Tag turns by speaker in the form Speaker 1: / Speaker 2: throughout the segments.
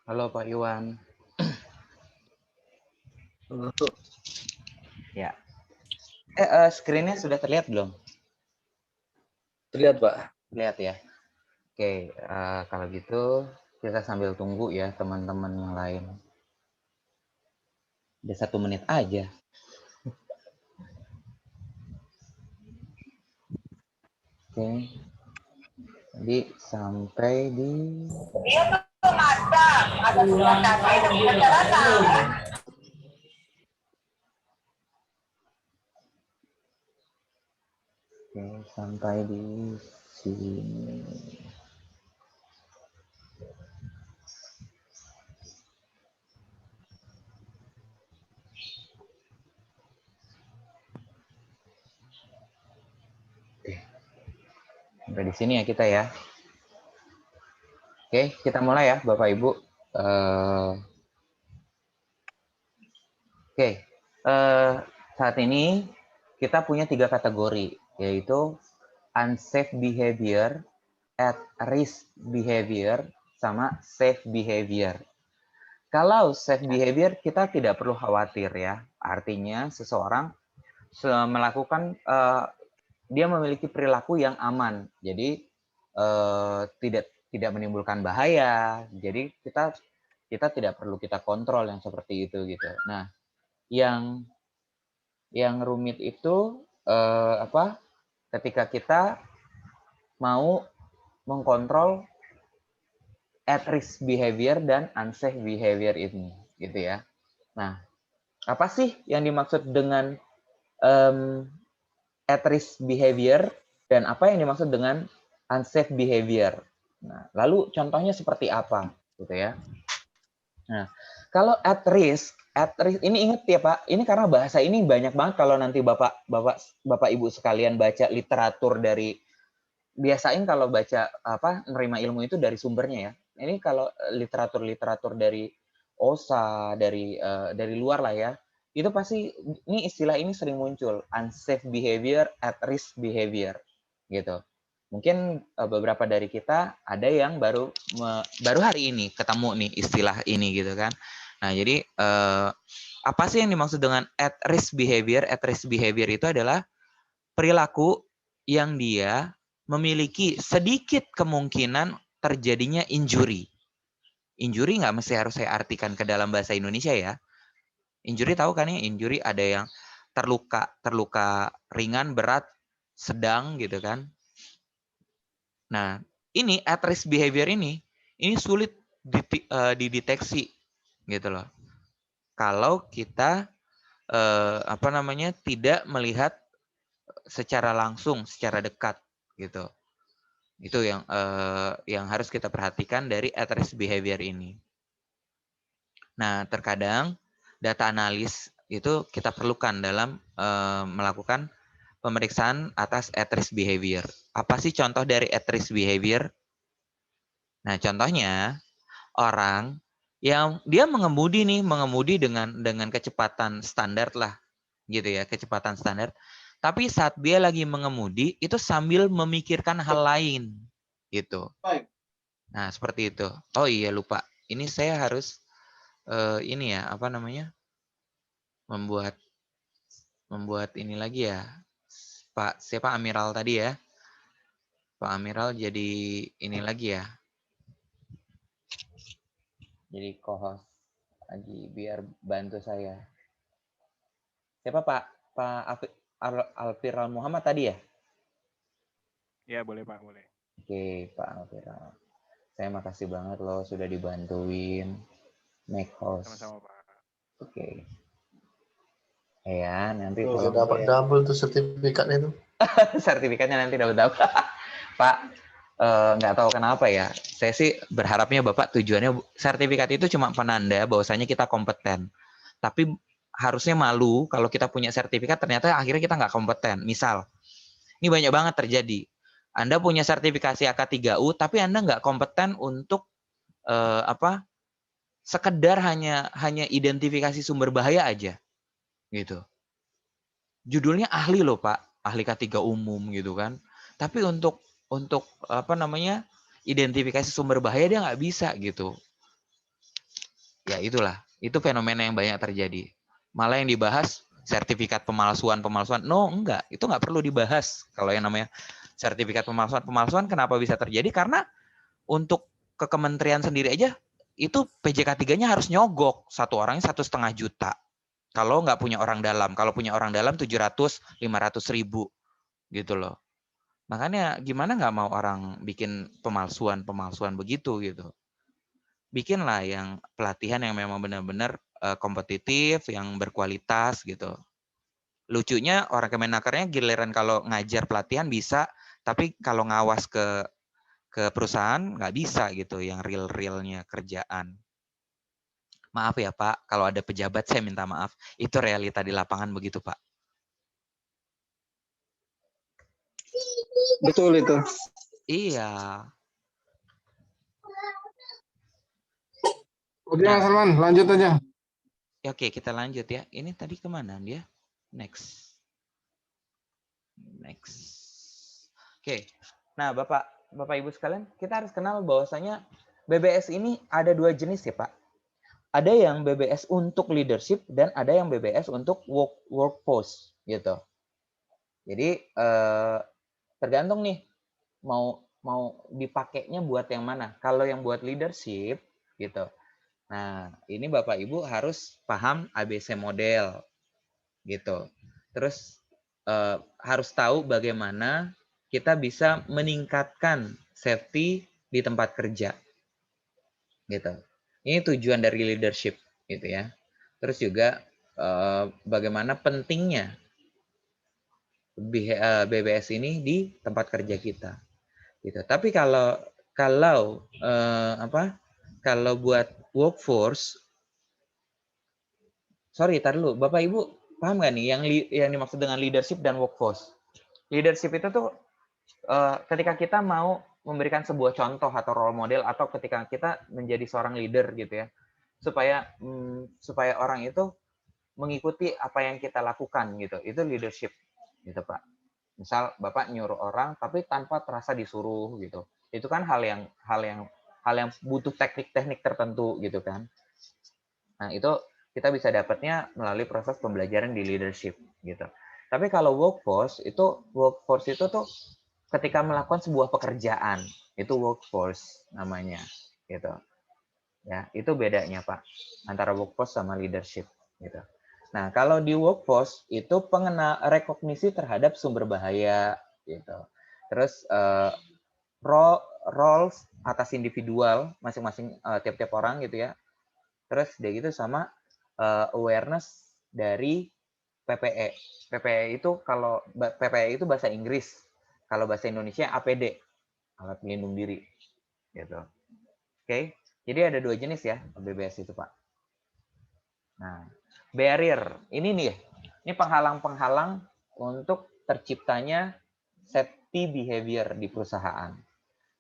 Speaker 1: Halo Pak Iwan.
Speaker 2: Untuk
Speaker 1: Ya. Screen-nya sudah terlihat belum?
Speaker 2: terlihat Pak.
Speaker 1: Lihat ya. Oke, kalau gitu kita sambil tunggu ya teman-teman yang lain. Udah 1 menit aja. Oke. Jadi sampai di Oke, sampai di sini. Oke. Sampai di sini ya kita ya. Oke, kita mulai ya Bapak Ibu. Oke, saat ini kita punya 3 kategori, yaitu unsafe behavior, at risk behavior, sama safe behavior. Kalau safe behavior kita tidak perlu khawatir ya, artinya seseorang melakukan dia memiliki perilaku yang aman, jadi tidak menimbulkan bahaya, jadi kita tidak perlu kita kontrol yang seperti itu gitu. Nah, yang rumit itu ketika kita mau mengkontrol at risk behavior dan unsafe behavior ini gitu ya. Nah, apa sih yang dimaksud dengan at risk behavior dan apa yang dimaksud dengan unsafe behavior? Nah, lalu contohnya seperti apa gitu ya. Nah, kalau at risk ini ingat ya Pak, ini karena bahasa ini banyak banget kalau nanti Bapak Ibu sekalian baca literatur dari biasain kalau baca menerima ilmu itu dari sumbernya ya. Ini kalau literatur dari OSA dari luar lah ya. Itu pasti ini istilah ini sering muncul, unsafe behavior, at risk behavior gitu. Mungkin beberapa dari kita ada yang baru hari ini ketemu nih istilah ini gitu kan. Nah, jadi apa sih yang dimaksud dengan at risk behavior? At risk behavior itu adalah perilaku yang dia memiliki sedikit kemungkinan terjadinya injury. Injury nggak mesti harus saya artikan ke dalam bahasa Indonesia ya. Injury tahu kan ya, injury ada yang terluka ringan, berat, sedang gitu kan. Nah, ini at risk behavior ini sulit dideteksi gitu loh. Kalau kita tidak melihat secara langsung, secara dekat gitu. Itu yang harus kita perhatikan dari at risk behavior ini. Nah, terkadang data analis itu kita perlukan dalam melakukan pemeriksaan atas at risk behavior. Apa sih contoh dari at risk behavior? Nah, contohnya orang yang dia mengemudi dengan kecepatan standar lah, gitu ya, kecepatan standar. Tapi saat dia lagi mengemudi itu sambil memikirkan hal lain, gitu. Nah, seperti itu. Oh iya, lupa. Ini saya harus membuat ini lagi ya. Pak, siapa Amiral tadi ya? Pak Amiral jadi ini lagi ya. Jadi co-host lagi biar bantu saya. Siapa Pak? Pak Alfiral Muhammad tadi ya?
Speaker 3: Ya, boleh Pak, boleh.
Speaker 1: Oke, Pak Alfiral. Saya makasih banget loh sudah dibantuin make host.
Speaker 3: Sama-sama Pak.
Speaker 1: Oke. Ya, nanti
Speaker 2: Oh, dapat double tuh sertifikatnya itu.
Speaker 1: sertifikatnya nanti dapat. Pak, nggak tahu kenapa ya. Saya sih berharapnya Bapak tujuannya sertifikat itu cuma penanda bahwasanya kita kompeten. Tapi harusnya malu kalau kita punya sertifikat ternyata akhirnya kita nggak kompeten. Misal, ini banyak banget terjadi. Anda punya sertifikasi AK3U tapi Anda nggak kompeten untuk sekedar hanya identifikasi sumber bahaya aja. Gitu. Judulnya ahli loh Pak, ahli K3 umum gitu kan. Tapi untuk identifikasi sumber bahaya dia nggak bisa gitu. Ya itulah, itu fenomena yang banyak terjadi. Malah yang dibahas sertifikat pemalsuan. No, enggak. Itu enggak perlu dibahas. Kalau yang namanya sertifikat pemalsuan, kenapa bisa terjadi? Karena untuk ke kementerian sendiri aja, itu PJK 3-nya harus nyogok. Satu orangnya 1,5 juta. Kalau nggak punya orang dalam. Kalau punya orang dalam 700-500 ribu. Gitu loh. Makanya gimana nggak mau orang bikin pemalsuan begitu gitu. Bikinlah yang pelatihan yang memang benar-benar kompetitif, yang berkualitas gitu. Lucunya orang Kemenakernya giliran kalau ngajar pelatihan bisa, tapi kalau ngawas ke perusahaan nggak bisa gitu, yang real-realnya kerjaan. Maaf ya Pak, kalau ada pejabat saya minta maaf. Itu realita di lapangan begitu Pak.
Speaker 4: Betul itu.
Speaker 1: Iya.
Speaker 4: Oke Mas Salman, lanjut aja.
Speaker 1: Oke, kita lanjut ya. Ini tadi kemana dia? Next. Oke. Nah, Bapak Ibu sekalian, kita harus kenal bahwasanya BBS ini ada 2 jenis ya, Pak. Ada yang BBS untuk leadership dan ada yang BBS untuk workforce gitu. Jadi tergantung nih mau dipakainya buat yang mana. Kalau yang buat leadership gitu. Nah, ini Bapak Ibu harus paham ABC model gitu. Terus harus tahu bagaimana kita bisa meningkatkan safety di tempat kerja. Gitu. Ini tujuan dari leadership gitu ya. Terus juga bagaimana pentingnya BBS ini di tempat kerja kita. Gitu. Tapi kalau kalau buat workforce, sorry, tar dulu, Bapak Ibu paham nggak nih yang dimaksud dengan leadership dan workforce? Leadership itu tuh ketika kita mau memberikan sebuah contoh atau role model atau ketika kita menjadi seorang leader gitu ya, supaya orang itu mengikuti apa yang kita lakukan gitu, itu leadership gitu Pak. Misal Bapak nyuruh orang tapi tanpa terasa disuruh gitu, itu kan hal yang butuh teknik-teknik tertentu gitu kan. Nah itu kita bisa dapatnya melalui proses pembelajaran di leadership gitu. Tapi kalau workforce itu tuh ketika melakukan sebuah pekerjaan, itu workforce namanya gitu. Ya, itu bedanya Pak antara workforce sama leadership gitu. Nah, kalau di workforce itu rekognisi terhadap sumber bahaya gitu. Terus roles atas individual masing-masing tiap-tiap orang gitu ya. Terus dia gitu sama awareness dari PPE. PPE itu kalau PPE itu bahasa Inggris. Kalau bahasa Indonesia APD, alat pelindung diri. Gitu. Oke. Jadi ada 2 jenis ya BBS itu, Pak. Nah, barrier. Ini nih. Ini penghalang-penghalang untuk terciptanya safety behavior di perusahaan.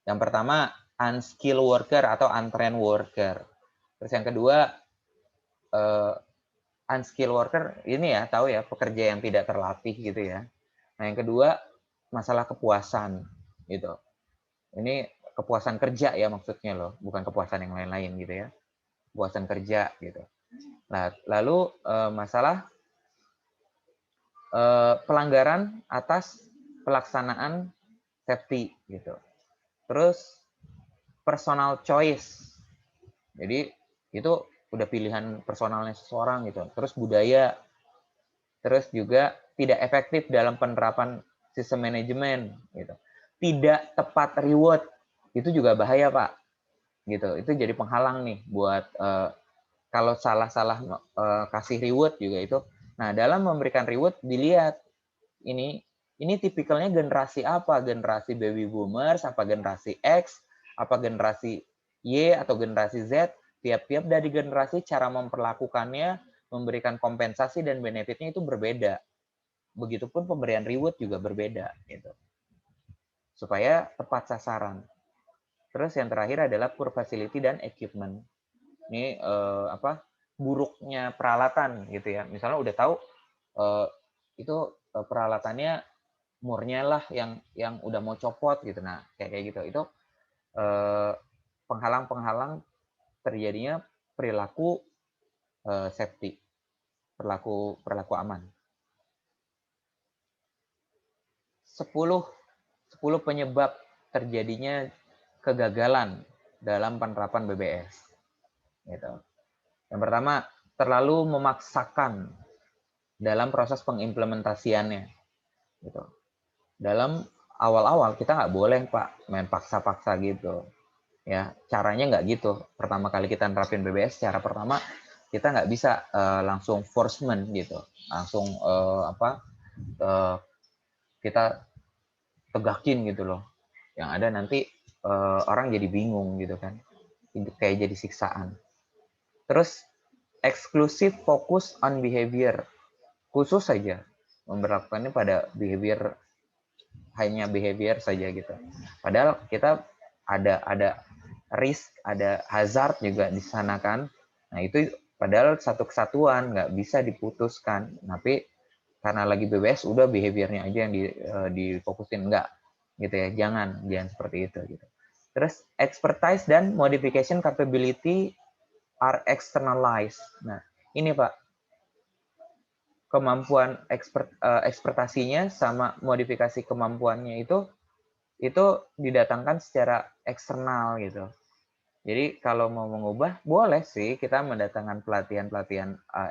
Speaker 1: Yang pertama, unskilled worker atau untrained worker. Terus yang kedua, unskilled worker ini ya, tahu ya, pekerja yang tidak terlatih gitu ya. Nah, yang kedua, masalah kepuasan gitu. Ini kepuasan kerja ya maksudnya loh, bukan kepuasan yang lain-lain gitu ya. Kepuasan kerja gitu. Nah, lalu masalah pelanggaran atas pelaksanaan safety gitu. Terus personal choice. Jadi itu udah pilihan personalnya seseorang gitu. Terus budaya. Terus juga tidak efektif dalam penerapan sistem manajemen gitu. Tidak tepat reward. Itu juga bahaya, Pak. Gitu. Itu jadi penghalang nih buat kalau salah-salah kasih reward juga itu. Nah, dalam memberikan reward dilihat ini tipikalnya generasi apa? Generasi baby boomers, apa generasi X, apa generasi Y atau generasi Z? Tiap-tiap dari generasi cara memperlakukannya, memberikan kompensasi dan benefitnya itu berbeda. Begitupun pemberian reward juga berbeda gitu. Supaya tepat sasaran. Terus yang terakhir adalah poor facility dan equipment. Ini buruknya peralatan gitu ya. Misalnya udah tahu itu peralatannya murnya lah yang udah mau copot gitu. Nah, kayak gitu. Itu penghalang-penghalang terjadinya perilaku safety, perilaku aman. 10 penyebab terjadinya kegagalan dalam penerapan BBS. Gitu. Yang pertama, terlalu memaksakan dalam proses pengimplementasiannya. Gitu. Dalam awal-awal kita nggak boleh Pak main paksa-paksa gitu. Ya, caranya nggak gitu. Pertama kali kita nerapin BBS, cara pertama kita nggak bisa langsung forcement gitu, langsung kita tegakin gitu loh. Yang ada nanti orang jadi bingung gitu kan, kayak jadi siksaan. Terus eksklusif fokus on behavior, khusus saja memperlakukannya pada behavior, hanya behavior saja gitu. Padahal kita ada risk, ada hazard juga di sana kan. Nah itu padahal satu kesatuan, nggak bisa diputuskan. Tapi karena lagi BBS udah behaviornya aja yang difokusin, enggak gitu ya. Jangan seperti itu gitu. Terus expertise dan modification capability are externalized. Nah ini Pak, kemampuan ekspertasinya sama modifikasi kemampuannya itu didatangkan secara eksternal gitu. Jadi kalau mau mengubah boleh sih kita mendatangkan pelatihan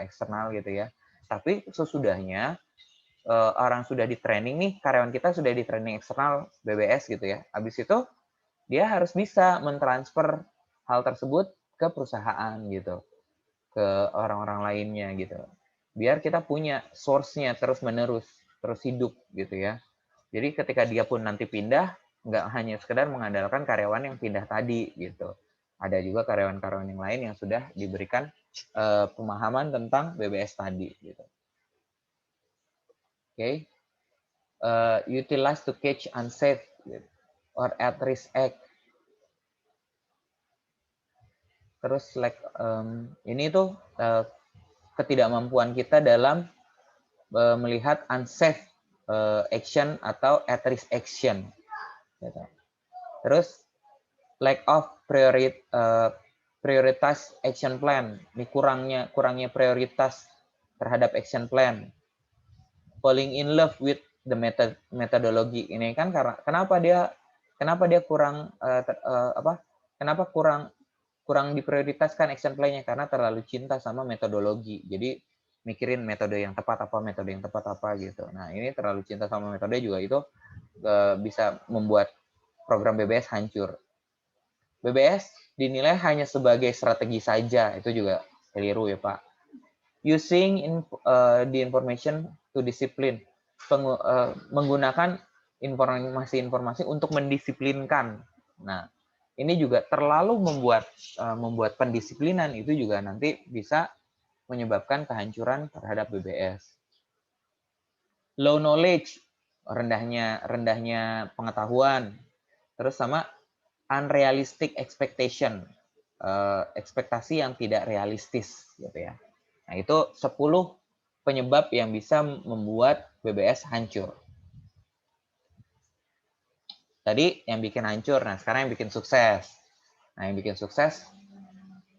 Speaker 1: eksternal gitu ya. Tapi sesudahnya orang sudah di training nih, karyawan kita sudah di training eksternal BBS gitu ya. Habis itu dia harus bisa mentransfer hal tersebut ke perusahaan gitu, ke orang-orang lainnya gitu. Biar kita punya source-nya terus-menerus, terus hidup gitu ya. Jadi ketika dia pun nanti pindah, nggak hanya sekedar mengandalkan karyawan yang pindah tadi gitu. Ada juga karyawan-karyawan yang lain yang sudah diberikan pemahaman tentang BBS tadi gitu. Oke. Utilize to catch unsafe or at-risk act. Terus ini tuh ketidakmampuan kita dalam melihat unsafe action atau at-risk action. Gitu. Terus lack of prioritas action plan. Ini kurangnya prioritas terhadap action plan. Falling in love with the methodology. Ini kan karena kenapa dia kurang kenapa kurang diprioritaskan action plan-nya, karena terlalu cinta sama metodologi. Jadi mikirin metode yang tepat apa gitu. Nah, ini terlalu cinta sama metode juga itu bisa membuat program BBS hancur. BBS dinilai hanya sebagai strategi saja, itu juga keliru ya Pak. Using the information to discipline, menggunakan informasi untuk mendisiplinkan. Nah, ini juga terlalu membuat pendisiplinan itu juga nanti bisa menyebabkan kehancuran terhadap BBS. Low knowledge, rendahnya pengetahuan, terus sama unrealistic expectation, ekspektasi yang tidak realistis gitu ya. Nah, itu 10 penyebab yang bisa membuat BBS hancur. Tadi yang bikin hancur, nah sekarang yang bikin sukses. Nah, yang bikin sukses,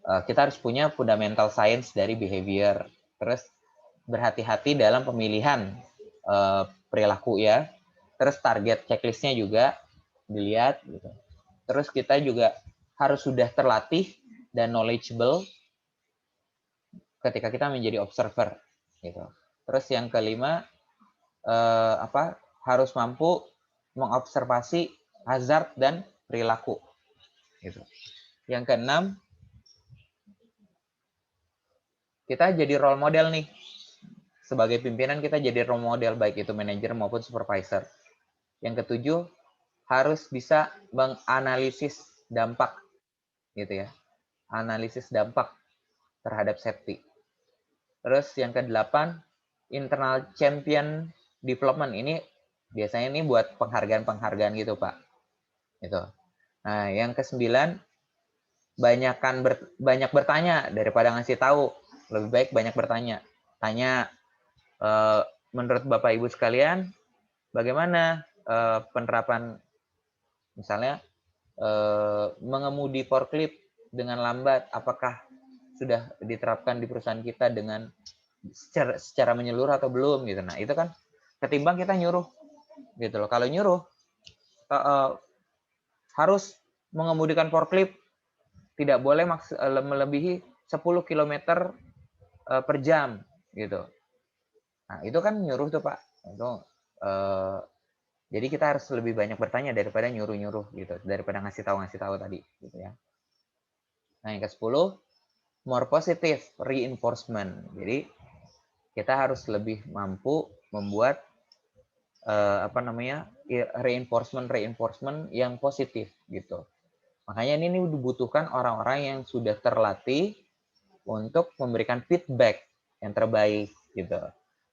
Speaker 1: kita harus punya fundamental science dari behavior. Terus berhati-hati dalam pemilihan perilaku ya. Terus target checklistnya juga dilihat. Gitu. Terus kita juga harus sudah terlatih dan knowledgeable ketika kita menjadi observer. Gitu. Terus yang kelima, harus mampu mengobservasi hazard dan perilaku. Gitu. Yang keenam, kita jadi role model nih. Sebagai pimpinan kita jadi role model, baik itu manajer maupun supervisor. Yang ketujuh, harus bisa menganalisis dampak. Gitu ya. Analisis dampak terhadap safety. Terus yang kedelapan, internal champion development. Ini biasanya ini buat penghargaan-penghargaan gitu, Pak. Gitu. Nah, yang kesembilan, banyak bertanya daripada ngasih tahu. Lebih baik banyak bertanya. Tanya, menurut Bapak Ibu sekalian, bagaimana penerapan misalnya mengemudi forklift dengan lambat, apakah sudah diterapkan di perusahaan kita dengan secara menyeluruh atau belum gitu. Nah, itu kan ketimbang kita nyuruh gitu loh. Kalau nyuruh harus mengemudikan forklift tidak boleh melebihi 10 km per jam gitu. Nah, itu kan nyuruh tuh, Pak. Itu jadi kita harus lebih banyak bertanya daripada nyuruh-nyuruh gitu, daripada ngasih tahu tadi gitu ya. Nah, yang ke-10, more positive reinforcement. Jadi kita harus lebih mampu membuat reinforcement yang positif gitu. Makanya ini dibutuhkan orang-orang yang sudah terlatih untuk memberikan feedback yang terbaik gitu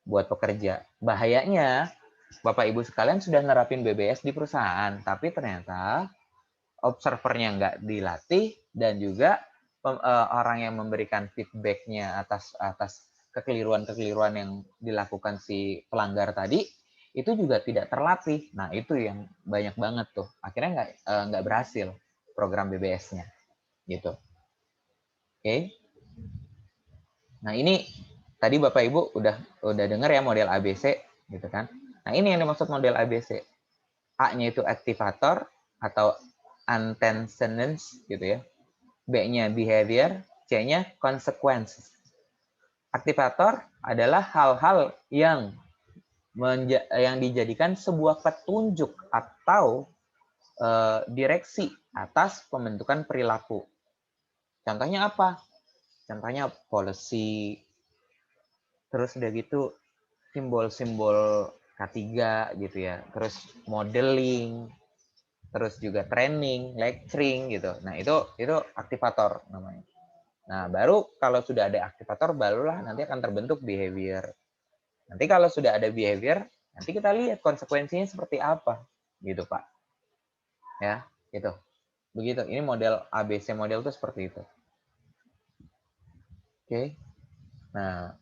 Speaker 1: buat pekerja. Bahayanya Bapak Ibu sekalian sudah nerapin BBS di perusahaan, tapi ternyata observernya nggak dilatih dan juga orang yang memberikan feedbacknya atas kekeliruan-kekeliruan yang dilakukan si pelanggar tadi itu juga tidak terlatih. Nah, itu yang banyak banget tuh. Akhirnya nggak berhasil program BBS-nya gitu. Oke. Nah, ini tadi Bapak Ibu udah dengar ya model ABC gitu kan. Nah, ini yang dimaksud model ABC. A-nya itu aktivator atau antecedents gitu ya. B-nya behavior, C-nya consequences. Aktivator adalah hal-hal yang dijadikan sebuah petunjuk atau direksi atas pembentukan perilaku. Contohnya apa? Contohnya policy, terus udah gitu simbol-simbol K3 gitu ya, terus modeling, terus juga training, lecturing gitu. Nah, itu aktivator namanya. Nah, baru kalau sudah ada aktivator, barulah nanti akan terbentuk behavior. Nanti kalau sudah ada behavior, nanti kita lihat konsekuensinya seperti apa. Gitu, Pak. Ya, gitu. Begitu. Ini model ABC model itu seperti itu. Oke. Nah,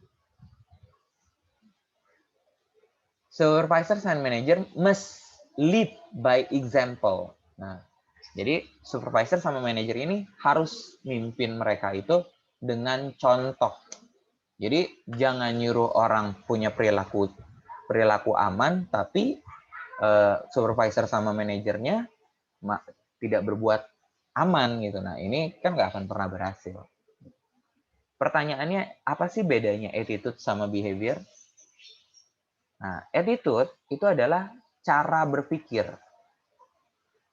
Speaker 1: supervisors and manager must lead by example. Nah, jadi supervisor sama manajer ini harus mimpin mereka itu dengan contoh. Jadi jangan nyuruh orang punya perilaku aman, tapi supervisor sama manajernya tidak berbuat aman gitu. Nah, ini kan nggak akan pernah berhasil. Pertanyaannya, apa sih bedanya attitude sama behavior? Nah, attitude itu adalah cara berpikir,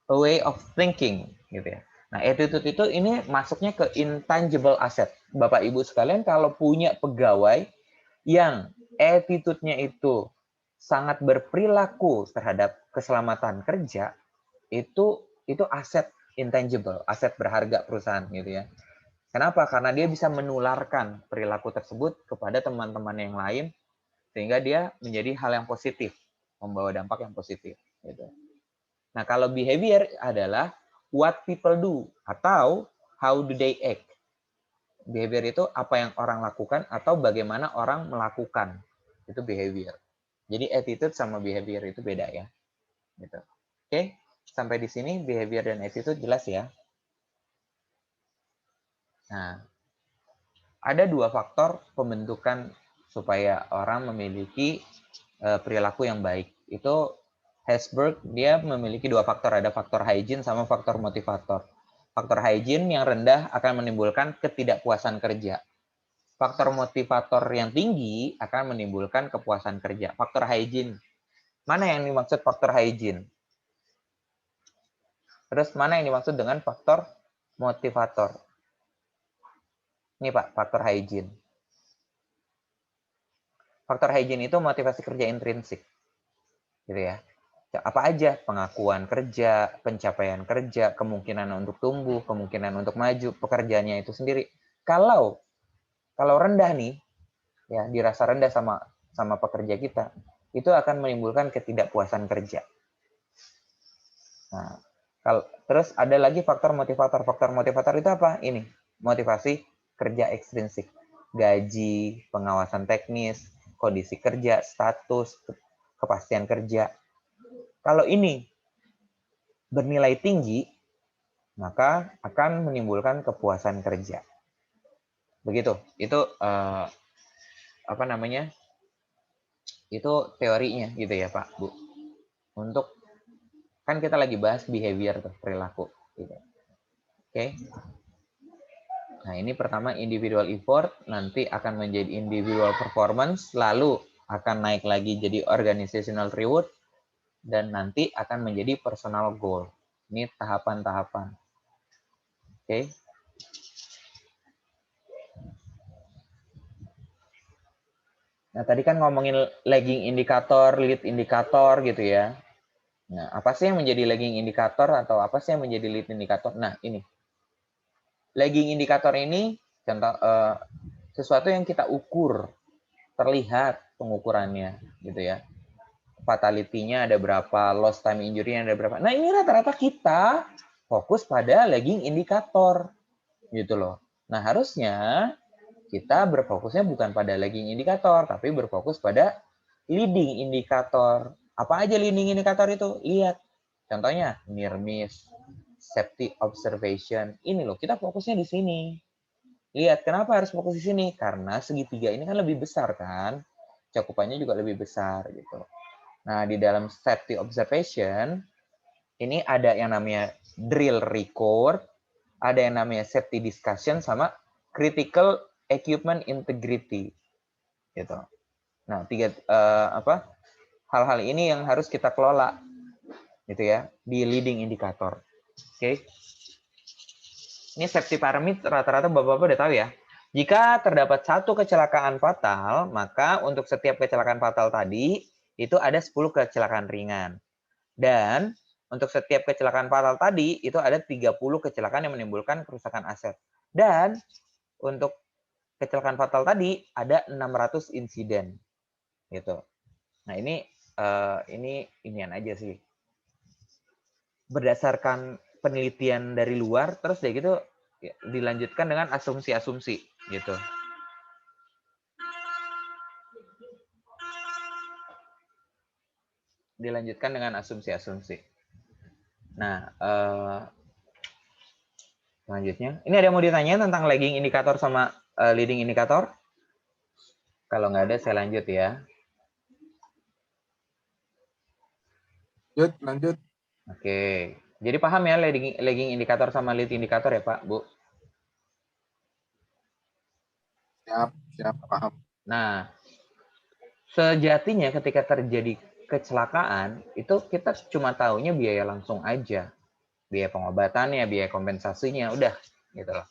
Speaker 1: a way of thinking gitu ya. Nah, attitude itu ini masuknya ke intangible asset. Bapak Ibu sekalian kalau punya pegawai yang attitude-nya itu sangat berperilaku terhadap keselamatan kerja, itu aset intangible, aset berharga perusahaan gitu ya. Kenapa? Karena dia bisa menularkan perilaku tersebut kepada teman-teman yang lain sehingga dia menjadi hal yang positif, membawa dampak yang positif gitu. Nah, kalau behavior adalah what people do atau how do they act. Behavior itu apa yang orang lakukan atau bagaimana orang melakukan. Itu behavior. Jadi attitude sama behavior itu beda ya. Gitu. Oke, sampai di sini behavior dan attitude jelas ya. Nah, ada dua faktor pembentukan supaya orang memiliki perilaku yang baik. Itu Hesberg dia memiliki dua faktor, ada faktor hygiene sama faktor motivator. Faktor hygiene yang rendah akan menimbulkan ketidakpuasan kerja. Faktor motivator yang tinggi akan menimbulkan kepuasan kerja. Faktor hygiene. Mana yang dimaksud faktor hygiene? Terus mana yang dimaksud dengan faktor motivator? Ini Pak, faktor hygiene. Faktor hygiene itu motivasi kerja intrinsik. Gitu ya. Apa aja? Pengakuan kerja, pencapaian kerja, kemungkinan untuk tumbuh, kemungkinan untuk maju, pekerjaannya itu sendiri. Kalau rendah nih, ya dirasa rendah sama pekerja kita, itu akan menimbulkan ketidakpuasan kerja. Nah, terus ada lagi faktor motivator. Faktor motivator itu apa? Ini, motivasi kerja ekstrinsik. Gaji, pengawasan teknis, kondisi kerja, status, kepastian kerja. Kalau ini bernilai tinggi, maka akan menimbulkan kepuasan kerja. Begitu. Itu apa namanya? Itu teorinya gitu ya, Pak, Bu. Untuk kan kita lagi bahas behavior tuh, perilaku gitu. Oke. Nah, ini pertama individual effort, nanti akan menjadi individual performance, lalu akan naik lagi jadi organizational reward, dan nanti akan menjadi personal goal. Ini tahapan-tahapan. Oke. Nah, tadi kan ngomongin lagging indikator, lead indikator gitu ya. Nah, apa sih yang menjadi lagging indikator atau apa sih yang menjadi lead indikator? Nah, ini. Lagging indikator ini contoh sesuatu yang kita ukur, terlihat pengukurannya gitu ya. Fatality-nya ada berapa, lost time injury-nya ada berapa. Nah, ini rata-rata kita fokus pada lagging indikator gitu loh. Nah, harusnya kita berfokusnya bukan pada lagging indikator, tapi berfokus pada leading indikator. Apa aja leading indikator itu? Lihat. Contohnya, near miss, safety observation. Ini loh, kita fokusnya di sini. Lihat, kenapa harus fokus di sini? Karena segitiga ini kan lebih besar kan? Cakupannya juga lebih besar gitu. Nah, di dalam safety observation, ini ada yang namanya drill record, ada yang namanya safety discussion, sama critical equipment integrity. Gitu. Nah, hal-hal ini yang harus kita kelola gitu ya di leading indicator. Oke. Ini safety parameter rata-rata Bapak-bapak udah tahu ya. Jika terdapat satu kecelakaan fatal, maka untuk setiap kecelakaan fatal tadi itu ada 10 kecelakaan ringan. Dan untuk setiap kecelakaan fatal tadi itu ada 30 kecelakaan yang menimbulkan kerusakan aset. Dan untuk kecelakaan fatal tadi ada 600 insiden. Gitu. Nah, inian aja sih. Berdasarkan penelitian dari luar, terus dari gitu dilanjutkan dengan asumsi-asumsi gitu. Dilanjutkan dengan asumsi-asumsi. Nah, selanjutnya, ini ada yang mau ditanya tentang lagging indikator sama leading indikator? Kalau nggak ada, saya lanjut ya.
Speaker 4: Lanjut.
Speaker 1: Oke. Jadi paham ya lagging indikator sama lead indikator ya, Pak, Bu?
Speaker 4: Siap, paham.
Speaker 1: Nah, sejatinya ketika terjadi kecelakaan, itu kita cuma taunya biaya langsung aja. Biaya pengobatannya, biaya kompensasinya, udah gitu loh.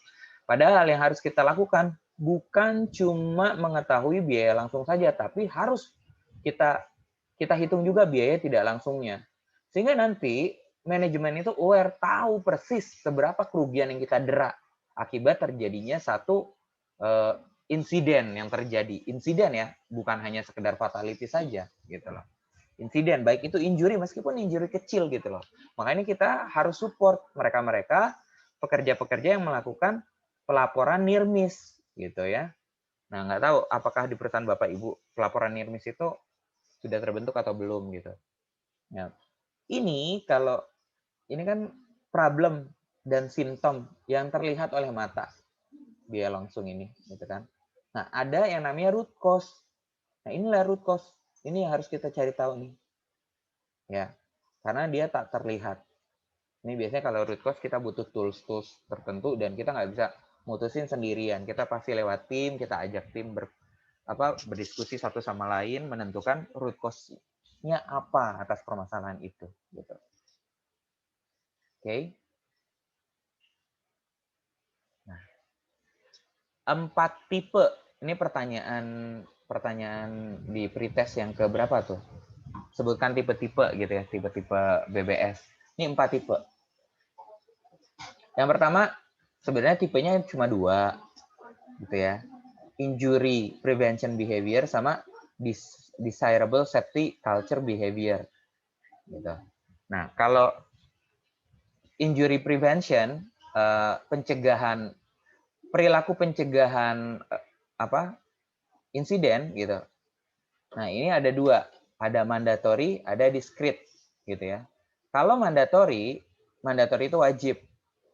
Speaker 1: Padahal yang harus kita lakukan bukan cuma mengetahui biaya langsung saja, tapi harus kita hitung juga biaya tidak langsungnya. Sehingga nanti manajemen itu aware, tahu persis seberapa kerugian yang kita dera akibat terjadinya satu insiden yang terjadi. Insiden ya, bukan hanya sekedar fatality saja gitu loh. Insiden, baik itu injury meskipun injury kecil gitu loh. Makanya kita harus support mereka-mereka pekerja-pekerja yang melakukan pelaporan near miss gitu ya. Nah, nggak tahu apakah di perusahaan Bapak Ibu pelaporan near miss itu sudah terbentuk atau belum gitu. Ya. Ini kan problem dan simptom yang terlihat oleh mata biaya langsung ini gitu kan. Nah, ada yang namanya root cause. Nah, inilah root cause. Ini yang harus kita cari tahu nih. Ya. Karena dia tak terlihat. Ini biasanya kalau root cause kita butuh tools tertentu dan kita nggak bisa mutusin sendirian. Kita pasti lewat tim, kita ajak tim berdiskusi satu sama lain, menentukan root cause-nya apa atas permasalahan itu. Gitu. Oke. Nah, 4 tipe. Ini pertanyaan di pretest yang ke berapa tuh? Sebutkan tipe-tipe gitu ya, tipe-tipe BBS. Ini 4 tipe. Yang pertama, sebenarnya tipenya cuma 2, gitu ya. Injury prevention behavior sama desirable safety culture behavior. Gitu. Nah, kalau injury prevention, perilaku pencegahan insiden gitu. Nah, ini ada 2, ada mandatory, ada discrete gitu ya. Kalau mandatory itu wajib.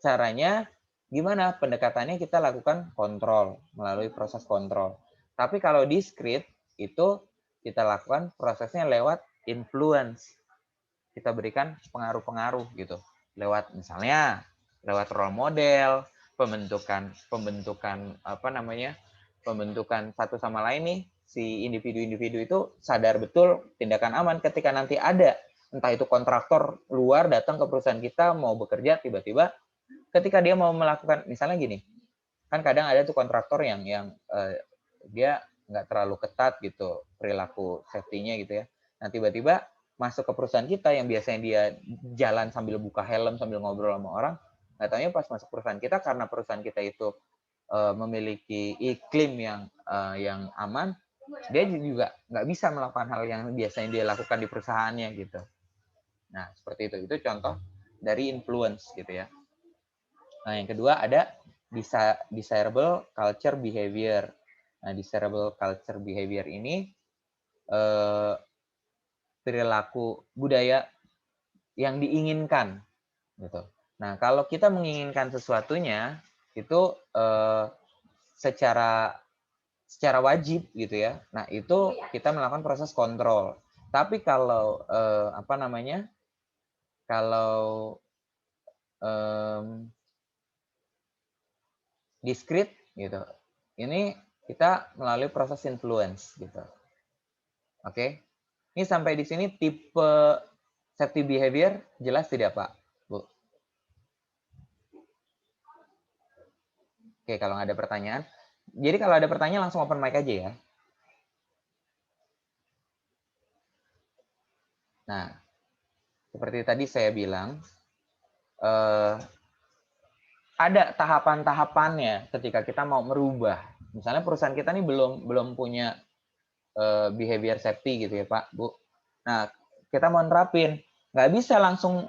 Speaker 1: Caranya gimana pendekatannya? Kita lakukan kontrol melalui proses kontrol. Tapi kalau discrete itu kita lakukan prosesnya lewat influence. Kita berikan pengaruh-pengaruh gitu. Lewat misalnya lewat role model, pembentukan pembentukan satu sama lain nih, si individu-individu itu sadar betul tindakan aman ketika nanti ada entah itu kontraktor luar datang ke perusahaan kita mau bekerja, tiba-tiba ketika dia mau melakukan misalnya gini, kan kadang ada tuh kontraktor yang dia nggak terlalu ketat gitu perilaku safety-nya gitu ya. Nah tiba-tiba masuk ke perusahaan kita yang biasanya dia jalan sambil buka helm sambil ngobrol sama orang, nggak taunya pas masuk perusahaan kita karena perusahaan kita itu memiliki iklim yang aman, dia juga nggak bisa melakukan hal yang biasanya dia lakukan di perusahaannya gitu. Nah seperti itu contoh dari influence gitu ya. Nah yang kedua ada desirable culture behavior. Nah desirable culture behavior ini perilaku budaya yang diinginkan gitu. Nah kalau kita menginginkan sesuatunya itu secara wajib gitu ya. Nah itu kita melakukan proses kontrol. Tapi kalau kalau discrete gitu, ini kita melalui proses influence gitu. Oke, ini sampai di sini tipe safety behavior jelas tidak Pak, Bu? Oke, kalau nggak ada pertanyaan, jadi kalau ada pertanyaan langsung open mic aja ya. Nah, seperti tadi saya bilang, ada tahapan-tahapannya ketika kita mau merubah. Misalnya perusahaan kita ini belum punya behavior safety gitu ya Pak, Bu. Nah, kita mau nerapin, nggak bisa langsung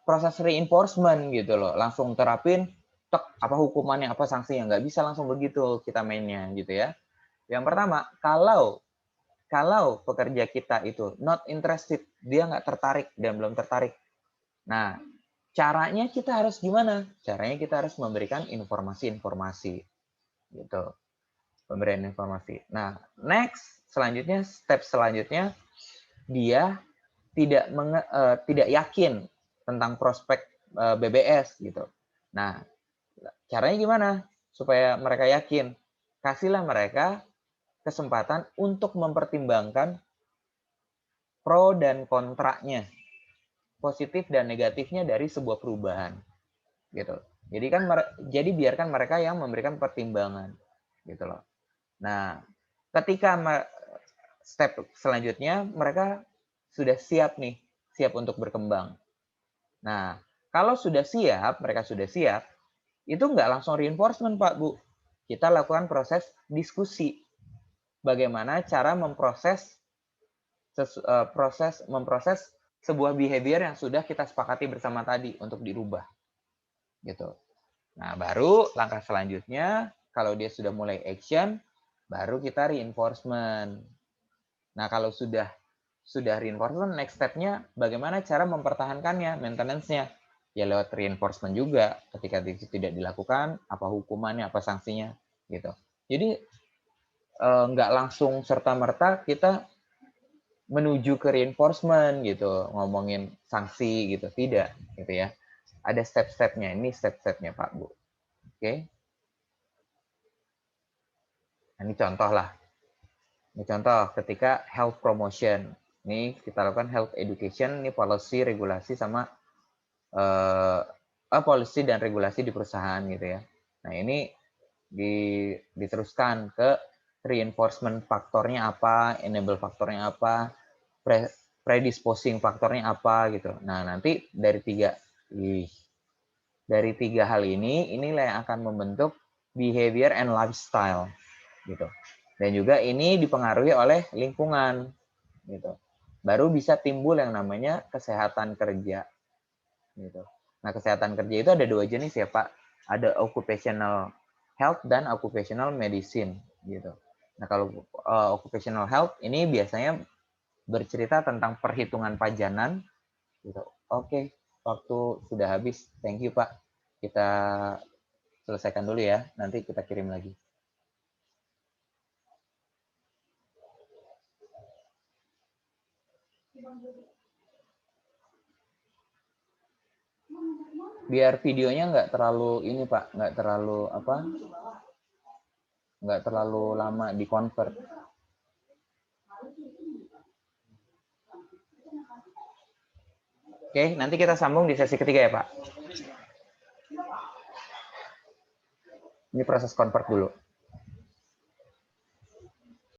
Speaker 1: proses reinforcement gitu loh, langsung terapin, tek, apa hukumannya, apa sanksinya, nggak bisa langsung begitu kita mainnya gitu ya. Yang pertama, kalau pekerja kita itu not interested, dia nggak tertarik dan belum tertarik. Nah, caranya kita harus gimana? Caranya kita harus memberikan informasi-informasi gitu. Pemberian informasi. Nah, step selanjutnya dia tidak yakin tentang prospek BBS gitu. Nah, caranya gimana supaya mereka yakin? Kasihlah mereka kesempatan untuk mempertimbangkan pro dan kontraknya, positif dan negatifnya dari sebuah perubahan, gitu. Jadi biarkan mereka yang memberikan pertimbangan, gitu loh. Nah, ketika step selanjutnya mereka sudah siap untuk berkembang. Nah, kalau mereka sudah siap, itu nggak langsung reinforcement Pak Bu. Kita lakukan proses diskusi. Bagaimana cara memproses sebuah behavior yang sudah kita sepakati bersama tadi untuk dirubah. Gitu. Nah, baru langkah selanjutnya, kalau dia sudah mulai action, baru kita reinforcement. Nah, kalau sudah reinforcement, next step-nya bagaimana cara mempertahankannya, maintenance-nya. Ya lewat reinforcement juga, ketika itu tidak dilakukan, apa hukumannya, apa sanksinya, gitu. Jadi, nggak langsung serta-merta kita menuju ke reinforcement gitu, ngomongin sanksi gitu, tidak, gitu ya. Ada step-stepnya, ini step-stepnya Pak Bu. Oke. Nah, ini contoh lah. Ini contoh ketika health promotion. Ini kita lakukan health education, ini policy, regulasi sama policy dan regulasi di perusahaan gitu ya. Nah ini diteruskan ke reinforcement faktornya apa, enable faktornya apa, predisposing faktornya apa gitu. Nah nanti dari tiga hal ini, inilah yang akan membentuk behavior and lifestyle gitu. Dan juga ini dipengaruhi oleh lingkungan gitu. Baru bisa timbul yang namanya kesehatan kerja gitu. Nah, kesehatan kerja itu ada dua jenis ya, Pak. Ada occupational health dan occupational medicine gitu. Nah, kalau occupational health ini biasanya bercerita tentang perhitungan pajanan gitu. Oke, waktu sudah habis. Thank you, Pak. Kita selesaikan dulu ya, nanti kita kirim lagi. Biar videonya nggak terlalu ini Pak, nggak terlalu apa, nggak terlalu lama di convert. Oke, nanti kita sambung di sesi ketiga ya Pak. Ini proses convert dulu.